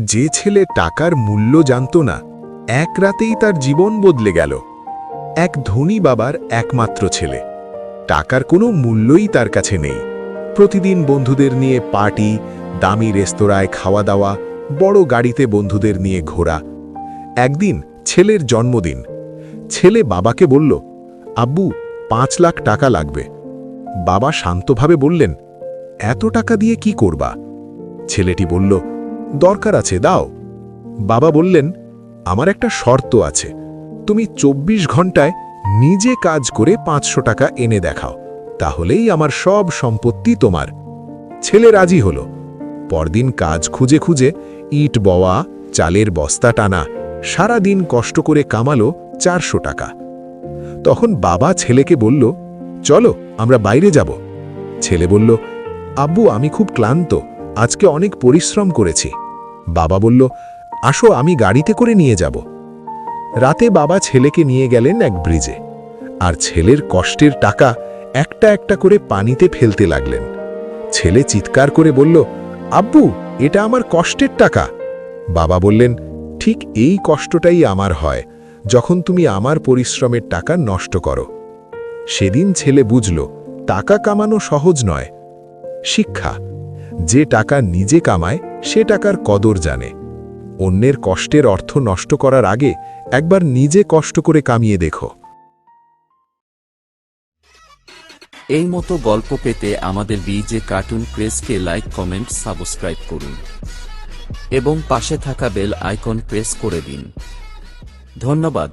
যে ছেলে টাকার মূল্য জানত না, এক রাতেই তার জীবন বদলে গেল। এক ধনী বাবার একমাত্র ছেলে, টাকার কোনো মূল্যই তার কাছে নেই। প্রতিদিন বন্ধুদের নিয়ে পার্টি, দামি রেস্তোরাঁয় খাওয়া দাওয়া, বড় গাড়িতে বন্ধুদের নিয়ে ঘোরা। একদিন ছেলের জন্মদিন। ছেলে বাবাকে বলল, আব্বু, 5 লাখ টাকা লাগবে। বাবা শান্তভাবে বললেন, এত টাকা দিয়ে কি করবা? ছেলেটি বলল, দরকার আছে, দাও। বাবা বললেন, আমার একটা শর্ত আছে, তুমি 24 ঘন্টায় নিজে কাজ করে 500 টাকা এনে দেখাও, তাহলেই আমার সব সম্পত্তি তোমার। ছেলে রাজি হল। পরদিন কাজ খুঁজে খুঁজে ইট বওয়া, চালের বস্তা টানা, সারা দিন কষ্ট করে কামালো 400 টাকা। তখন বাবা ছেলেকে বলল, চলো আমরা বাইরে যাব। ছেলে বলল, আব্বু, আমি খুব ক্লান্ত, আজকে অনেক পরিশ্রম করেছি। বাবা বলল, আসো, আমি গাড়িতে করে নিয়ে যাব। রাতে বাবা ছেলেকে নিয়ে গেলেন এক ব্রিজে, আর ছেলের কষ্টের টাকা একটা একটা করে পানিতে ফেলতে লাগলেন। ছেলে চিৎকার করে বলল, আব্বু, এটা আমার কষ্টের টাকা। বাবা বললেন, ঠিক এই কষ্টটাই আমার হয় যখন তুমি আমার পরিশ্রমের টাকা নষ্ট করো। সেদিন ছেলে বুঝল, টাকা কামানো সহজ নয়। শিক্ষা: যে টাকা নিজে কামায় সে টাকার কদর জানে। অন্যের কষ্টের অর্থ নষ্ট করার আগে একবার নিজে কষ্ট করে কামিয়ে দেখো। এই মতো গল্প পেতে আমাদের বিজে কার্টুন প্রেসকে লাইক, কমেন্ট, সাবস্ক্রাইব করুন এবং পাশে থাকা বেল আইকন প্রেস করে দিন। ধন্যবাদ।